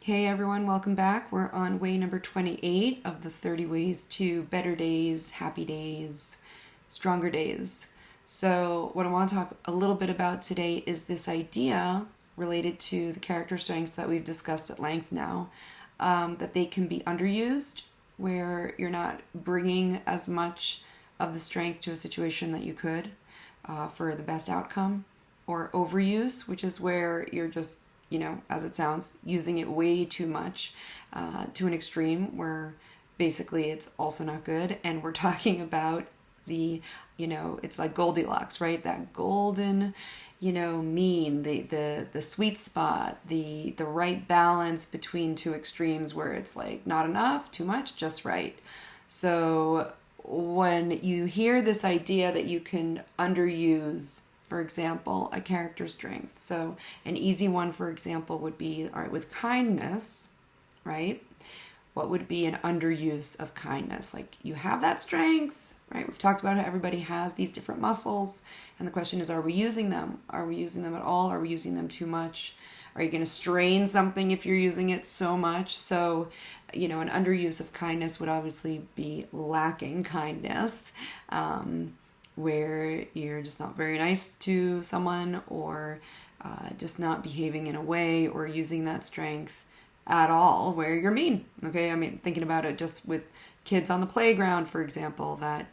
Hey everyone, welcome back. We're on way number 28 of the 30 ways to better days, happy days, stronger days. So, what I want to talk a little bit about today is this idea related to the character strengths that we've discussed at length now, that they can be underused, where you're not bringing as much of the strength to a situation that you could for the best outcome, or overuse, which is where you're just as it sounds, using it way too much to an extreme where basically it's also not good. And we're talking about it's like Goldilocks, right? That golden, mean, the sweet spot, the right balance between two extremes where it's like not enough, too much, just right. So when you hear this idea that you can underuse, for example, a character strength. So an easy one, for example, would be, all right, with kindness, right? What would be an underuse of kindness? Like you have that strength, right? We've talked about how everybody has these different muscles. And the question is, are we using them? Are we using them at all? Are we using them too much? Are you going to strain something if you're using it so much? So, an underuse of kindness would obviously be lacking kindness. Where you're just not very nice to someone, or just not behaving in a way or using that strength at all, where you're mean. Okay, I mean, thinking about it just with kids on the playground, for example, that,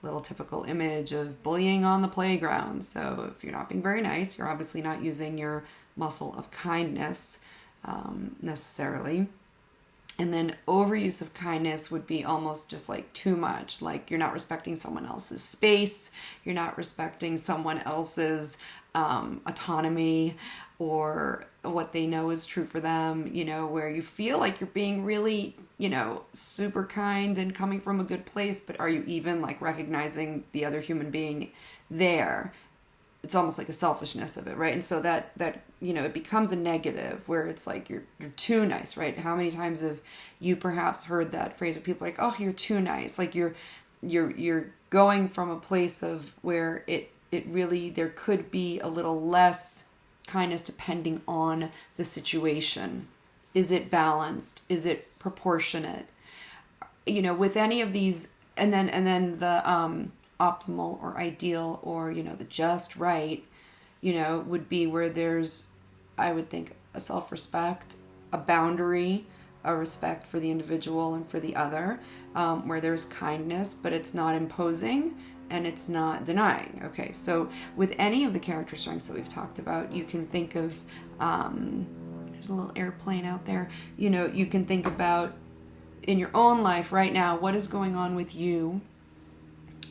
little typical image of bullying on the playground. So if you're not being very nice, you're obviously not using your muscle of kindness necessarily. And then overuse of kindness would be almost just like too much. Like you're not respecting someone else's space. You're not respecting someone else's autonomy or what they know is true for them, where you feel like you're being really, super kind and coming from a good place, but are you even like recognizing the other human being there? It's almost like a selfishness of it, right? And so that it becomes a negative where it's like you're too nice, right? How many times have you perhaps heard that phrase where people are like, oh, you're too nice, like you're going from a place of where it really, there could be a little less kindness depending on the situation. Is it balanced? Is it proportionate? With any of these, and then the optimal or ideal or the just right would be where there's, I would think, a self-respect, a boundary, a respect for the individual and for the other, where there's kindness but it's not imposing and it's not denying. Okay, so with any of the character strengths that we've talked about, you can think of there's a little airplane out there, you can think about in your own life right now, what is going on with you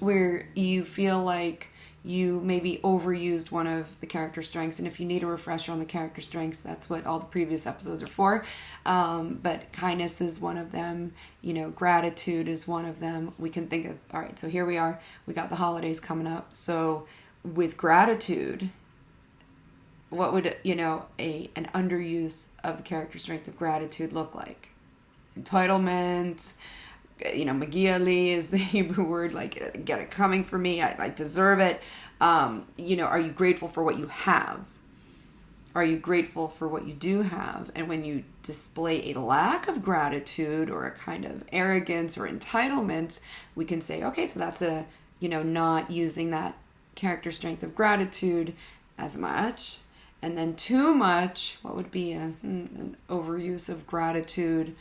where you feel like you maybe overused one of the character strengths. And if you need a refresher on the character strengths, that's what all the previous episodes are for. But kindness is one of them. Gratitude is one of them. We can think of, all right, so here we are. We got the holidays coming up. So with gratitude, what would, an underuse of the character strength of gratitude look like? Entitlement, Magiali is the Hebrew word, like get it coming for me, I deserve it. Are you grateful for what you have? Are you grateful for what you do have? And when you display a lack of gratitude or a kind of arrogance or entitlement, we can say, okay, so that's a, not using that character strength of gratitude as much. And then too much, what would be an overuse of gratitude?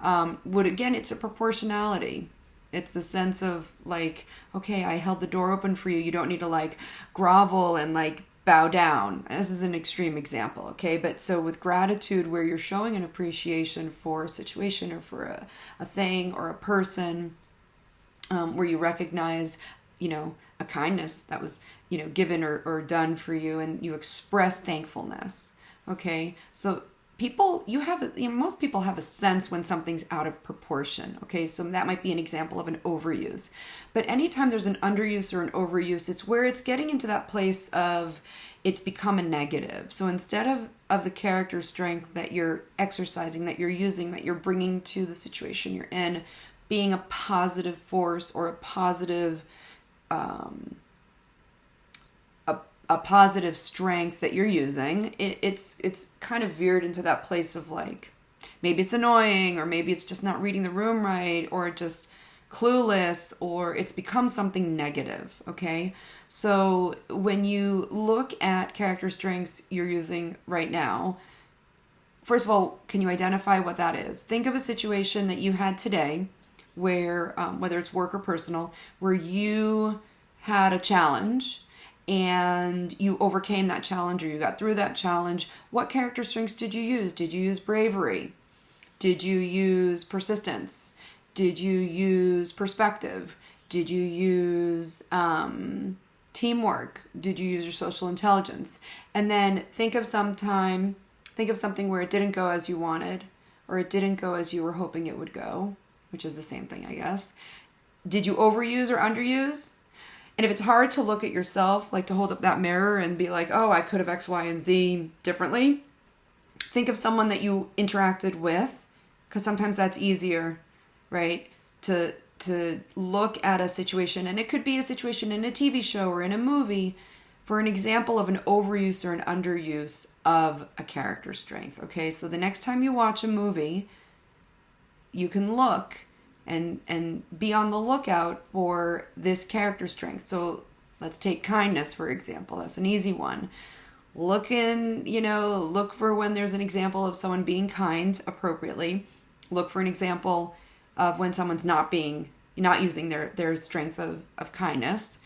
It's a proportionality. It's the sense of like, okay, I held the door open for you. You don't need to like grovel and like bow down. This is an extreme example, okay? But so with gratitude, where you're showing an appreciation for a situation or for a thing or a person, where you recognize, a kindness that was, given or done for you, and you express thankfulness, okay? So most people have a sense when something's out of proportion. Okay, so that might be an example of an overuse. But anytime there's an underuse or an overuse, it's where it's getting into that place of it's become a negative. So instead of the character strength that you're exercising, that you're using, that you're bringing to the situation you're in, being a positive force or a positive a positive strength that you're using, it's kind of veered into that place of like, maybe it's annoying, or maybe it's just not reading the room right, or just clueless, or it's become something negative, okay? So when you look at character strengths you're using right now, first of all, can you identify what that is? Think of a situation that you had today where, whether it's work or personal, where you had a challenge and you overcame that challenge, or you got through that challenge. What character strengths did you use? Did you use bravery? Did you use persistence? Did you use perspective? Did you use teamwork? Did you use your social intelligence? And then think of something where it didn't go as you wanted, or it didn't go as you were hoping it would go, which is the same thing, I guess. Did you overuse or underuse? And if it's hard to look at yourself, like to hold up that mirror and be like, oh, I could have X, Y, and Z differently, think of someone that you interacted with, because sometimes that's easier, right? To look at a situation, and it could be a situation in a TV show or in a movie, for an example of an overuse or an underuse of a character strength, okay? So the next time you watch a movie, you can look and be on the lookout for this character strength. So let's take kindness, for example. That's an easy one. Look for when there's an example of someone being kind appropriately. Look for an example of when someone's not using their strength of kindness.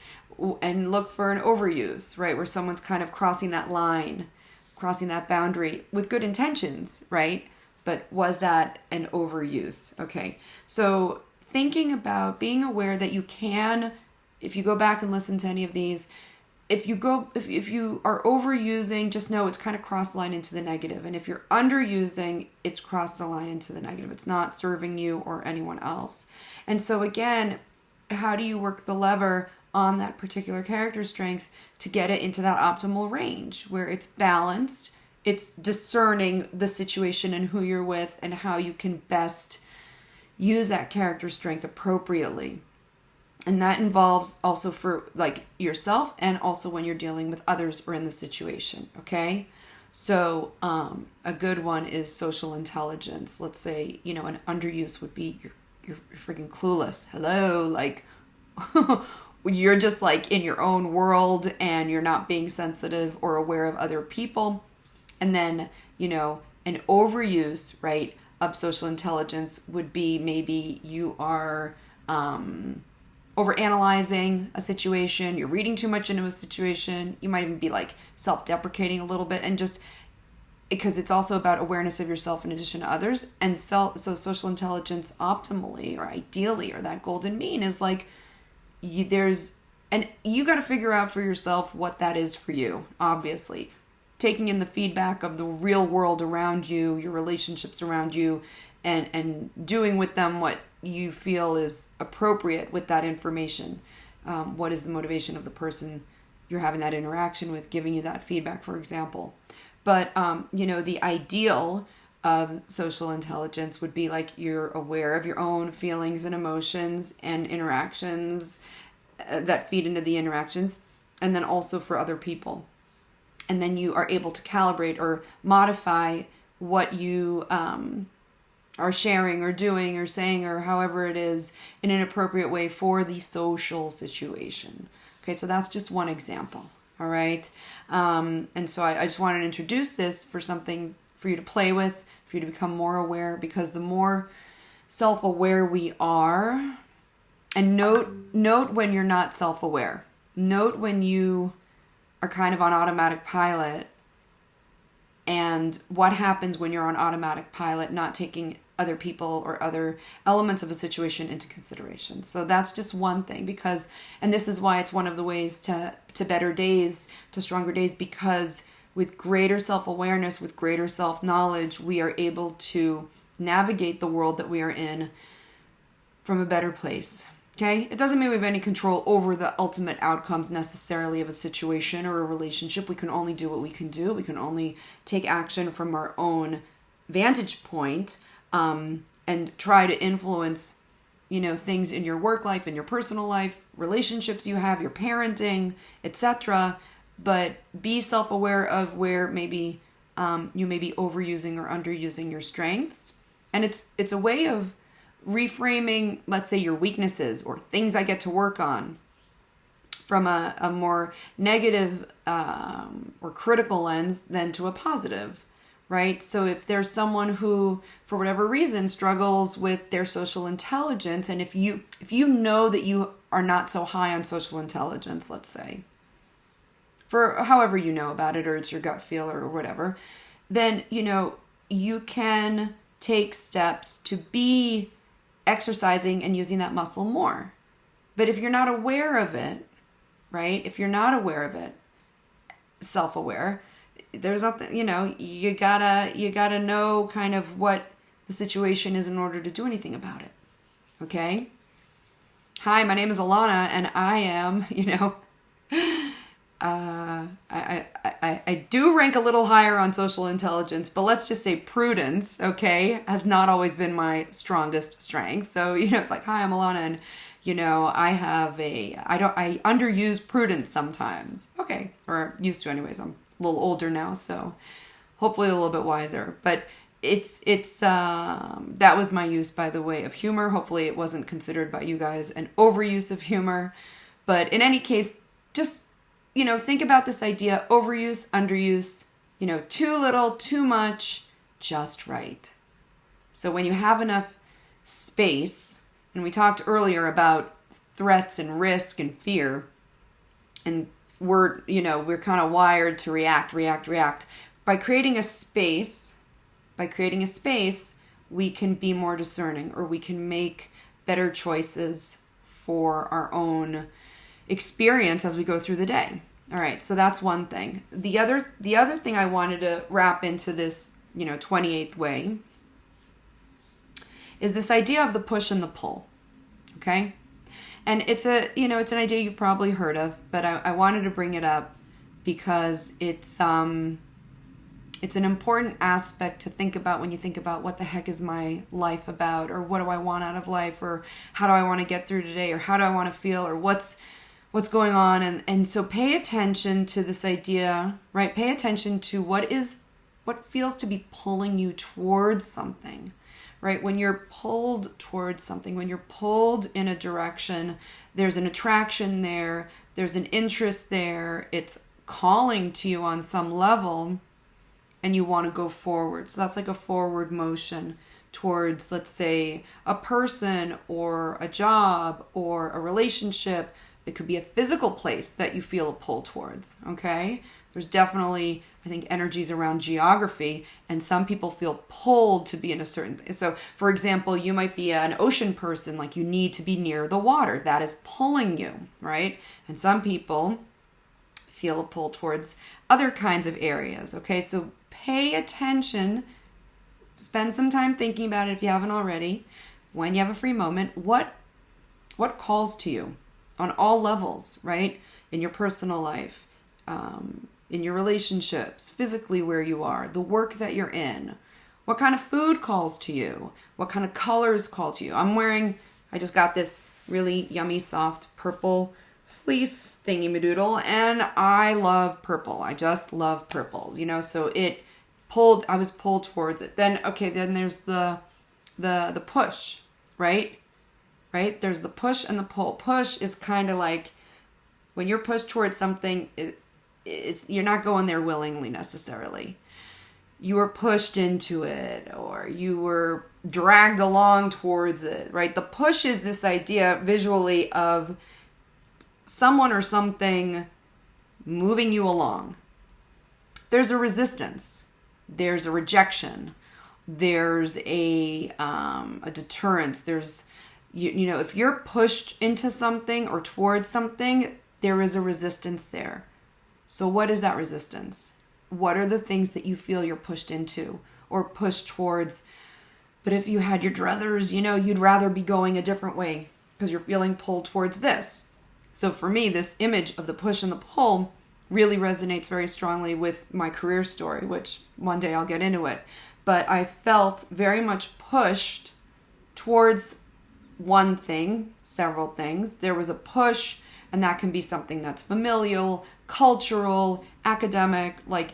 And look for an overuse, right? Where someone's kind of crossing that line, crossing that boundary with good intentions, right? But was that an overuse? Okay. So thinking about being aware that you can, if you go back and listen to any of these, if you are overusing, just know it's kind of crossed the line into the negative. And if you're underusing, it's crossed the line into the negative. It's not serving you or anyone else. And so again, how do you work the lever on that particular character strength to get it into that optimal range where it's balanced? It's discerning the situation and who you're with and how you can best use that character strength appropriately. And that involves also for like yourself, and also when you're dealing with others or in the situation, okay? So a good one is social intelligence. Let's say, an underuse would be you're freaking clueless. Hello, like you're just like in your own world and you're not being sensitive or aware of other people. And then, an overuse, right, of social intelligence would be maybe you are overanalyzing a situation, you're reading too much into a situation, you might even be like self-deprecating a little bit, and just because it's also about awareness of yourself in addition to others. And so social intelligence optimally or ideally, or that golden mean is like you got to figure out for yourself what that is for you, obviously. Taking in the feedback of the real world around you, your relationships around you, and doing with them what you feel is appropriate with that information. What is the motivation of the person you're having that interaction with, giving you that feedback, for example. But, the ideal of social intelligence would be like you're aware of your own feelings and emotions and interactions that feed into the interactions, and then also for other people. And then you are able to calibrate or modify what you are sharing or doing or saying or however it is in an appropriate way for the social situation. Okay, so that's just one example. All right. And so I just wanted to introduce this for something for you to play with, for you to become more aware, because the more self-aware we are, and note when you're not self-aware. Note when you are kind of on automatic pilot, and what happens when you're on automatic pilot, not taking other people or other elements of a situation into consideration. So that's just one thing, and this is why it's one of the ways to better days, to stronger days, because with greater self-awareness, with greater self-knowledge, we are able to navigate the world that we are in from a better place. Okay? It doesn't mean we have any control over the ultimate outcomes necessarily of a situation or a relationship. We can only do what we can do. We can only take action from our own vantage point, and try to influence, things in your work life, in your personal life, relationships you have, your parenting, etc., but be self-aware of where maybe you may be overusing or underusing your strengths. And it's a way of reframing, let's say, your weaknesses or things I get to work on from a more negative or critical lens than to a positive, right? So if there's someone who, for whatever reason, struggles with their social intelligence, and if you know that you are not so high on social intelligence, let's say, for however you know about it, or it's your gut feel or whatever, then, you can take steps to be exercising and using that muscle more. But if you're not aware of it, right? If you're not aware of it, self-aware, there's nothing, you gotta know kind of what the situation is in order to do anything about it. Okay? Hi, my name is Alana, and I am, I do rank a little higher on social intelligence, but let's just say prudence, okay, has not always been my strongest strength. So, it's like, hi, I'm Alana, and I underuse prudence sometimes. Okay. Or used to anyways. I'm a little older now, so hopefully a little bit wiser. But it's that was my use, by the way, of humor. Hopefully it wasn't considered by you guys an overuse of humor. But in any case, just, think about this idea: overuse, underuse, too little, too much, just right. So when you have enough space, and we talked earlier about threats and risk and fear, and we're kind of wired to react. By creating a space, we can be more discerning, or we can make better choices for our own experience as we go through the day. All right, so that's one thing. The other thing I wanted to wrap into this, 28th way is this idea of the push and the pull. Okay? And it's an idea you've probably heard of, but I wanted to bring it up because it's an important aspect to think about when you think about what the heck is my life about, or what do I want out of life, or how do I want to get through today, or how do I want to feel, or what's going on. And so pay attention to this idea, right? Pay attention to what feels to be pulling you towards something. Right? When you're pulled towards something, when you're pulled in a direction, there's an attraction there, there's an interest there, it's calling to you on some level, and you want to go forward. So that's like a forward motion towards, let's say, a person or a job or a relationship. It could be a physical place that you feel a pull towards, okay? There's definitely, I think, energies around geography, and some people feel pulled to be in a certain thing. So, for example, you might be an ocean person, like you need to be near the water. That is pulling you, right? And some people feel a pull towards other kinds of areas, okay? So pay attention, spend some time thinking about it if you haven't already. When you have a free moment, what calls to you on all levels, right? In your personal life, in your relationships, physically where you are, the work that you're in, what kind of food calls to you, what kind of colors call to you. I just got this really yummy, soft purple fleece thingy-madoodle, and I love purple. I just love purple, so I was pulled towards it. Then there's the push, right? Right? There's the push and the pull. Push is kind of like when you're pushed towards something, you're not going there willingly necessarily. You were pushed into it, or you were dragged along towards it, right? The push is this idea visually of someone or something moving you along. There's a resistance. There's a rejection. There's a deterrence. There's, if you're pushed into something or towards something, there is a resistance there. So what is that resistance? What are the things that you feel you're pushed into or pushed towards? But if you had your druthers, you'd rather be going a different way because you're feeling pulled towards this. So for me, this image of the push and the pull really resonates very strongly with my career story, which one day I'll get into it. But I felt very much pushed towards one thing, several things. There was a push, and that can be something that's familial, cultural, academic, like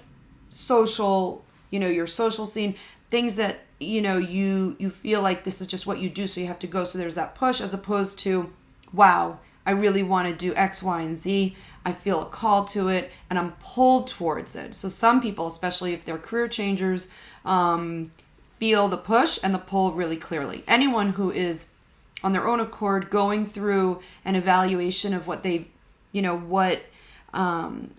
social, your social scene, things that, you feel like this is just what you do, so you have to go. So there's that push, as opposed to, wow, I really want to do X, Y, and Z. I feel a call to it and I'm pulled towards it. So some people, especially if they're career changers, feel the push and the pull really clearly. Anyone who is on their own accord going through an evaluation of what they've, what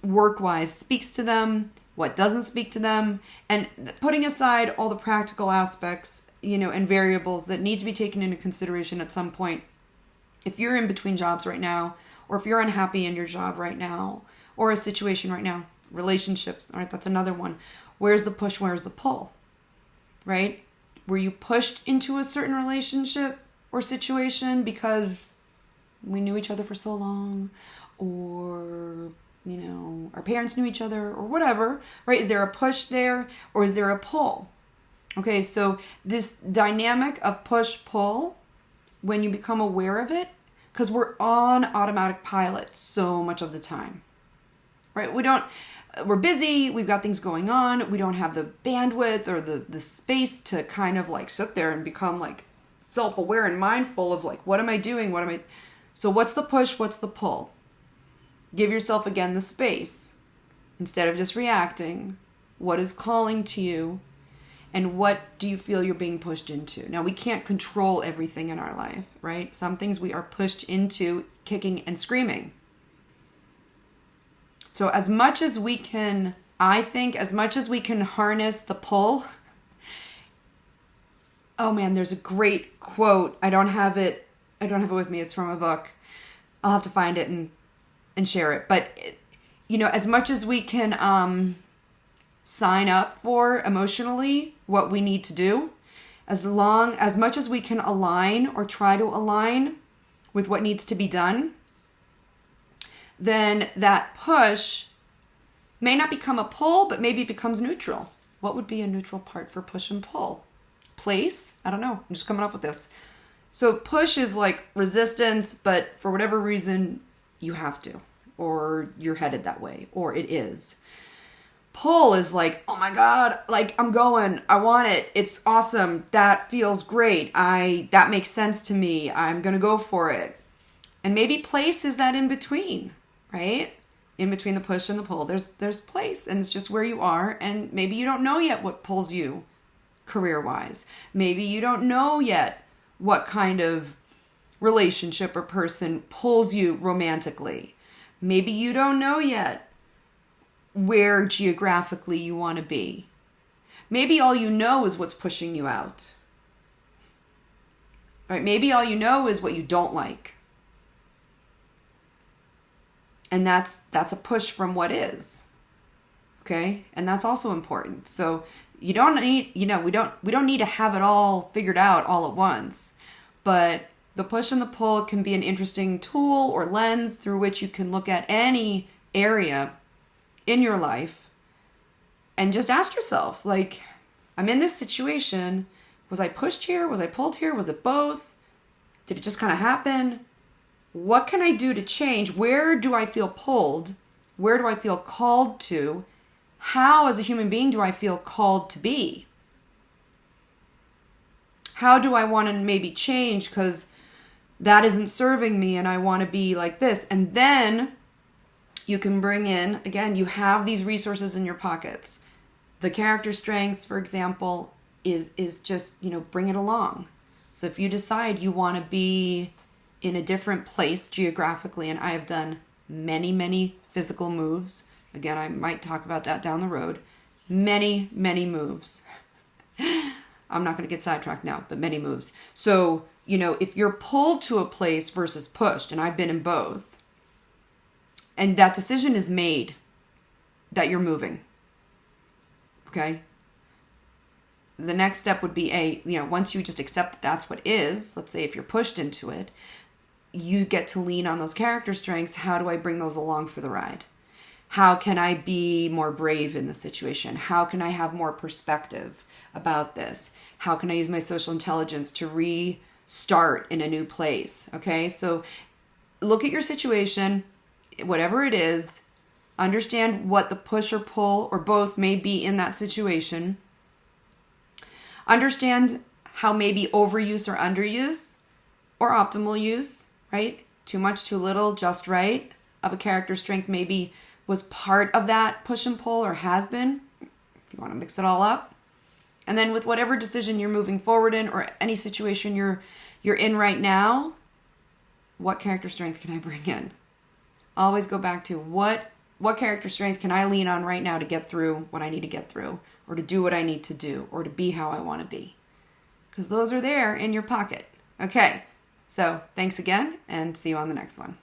work-wise speaks to them, what doesn't speak to them, and putting aside all the practical aspects, and variables that need to be taken into consideration at some point. If you're in between jobs right now, or if you're unhappy in your job right now, or a situation right now, relationships, all right, that's another one. Where's the push? Where's the pull? Right? Were you pushed into a certain relationship or situation because we knew each other for so long, or our parents knew each other, or whatever, right? Is there a push there, or is there a pull? Okay, so this dynamic of push-pull, when you become aware of it, because we're on automatic pilot so much of the time, right? We're busy, we've got things going on, we don't have the bandwidth or the space to kind of like sit there and become like self-aware and mindful of like, what am I doing? So what's the push? What's the pull? Give yourself again the space. Instead of just reacting, what is calling to you, and what do you feel you're being pushed into? Now, we can't control everything in our life, right? Some things we are pushed into kicking and screaming. So as much as we can, I think, as much as we can harness the pull. Oh man, there's a great quote. I don't have it with me. It's from a book. I'll have to find it and share it. But, as much as we can sign up for emotionally what we need to do, as much as we can align or try to align with what needs to be done, then that push may not become a pull, but maybe it becomes neutral. What would be a neutral part for push and pull? Place? I don't know. I'm just coming up with this. So push is like resistance, but for whatever reason, you have to, or you're headed that way, or it is. Pull is like, oh my God, like I'm going, I want it. It's awesome. That feels great. That makes sense to me. I'm going to go for it. And maybe place is that in between, right? In between the push and the pull, there's place, and it's just where you are. And maybe you don't know yet what pulls you career-wise. Maybe you don't know yet what kind of relationship or person pulls you romantically. Maybe you don't know yet where geographically you want to be. Maybe all you know is what's pushing you out. Right? Maybe all you know is what you don't like. And that's a push from what is. Okay? And that's also important. So you don't need, we don't need to have it all figured out all at once. But the push and the pull can be an interesting tool or lens through which you can look at any area in your life and just ask yourself, like, I'm in this situation. Was I pushed here? Was I pulled here? Was it both? Did it just kind of happen? What can I do to change? Where do I feel pulled? Where do I feel called to? How, as a human being, do I feel called to be? How do I want to maybe change because that isn't serving me and I want to be like this? And then you can bring in, again, you have these resources in your pockets. The character strengths, for example, is just, bring it along. So if you decide you want to be in a different place geographically, and I have done many, many physical moves. Again, I might talk about that down the road. Many, many moves. I'm not going to get sidetracked now, but many moves. So, if you're pulled to a place versus pushed, and I've been in both, and that decision is made that you're moving, okay? The next step would be once you just accept that that's what is, let's say if you're pushed into it, you get to lean on those character strengths. How do I bring those along for the ride? How can I be more brave in the situation? How can I have more perspective about this? How can I use my social intelligence to restart in a new place? Okay, so look at your situation, whatever it is, Understand what the push or pull or both may be in that situation. Understand how maybe overuse or underuse or optimal use, right? Too much, too little, just right of a character strength maybe was part of that push and pull or has been, if you want to mix it all up. And then with whatever decision you're moving forward in or any situation you're in right now, what character strength can I bring in? Always go back to what character strength can I lean on right now to get through what I need to get through, or to do what I need to do, or to be how I want to be. Because those are there in your pocket. Okay, so thanks again, and see you on the next one.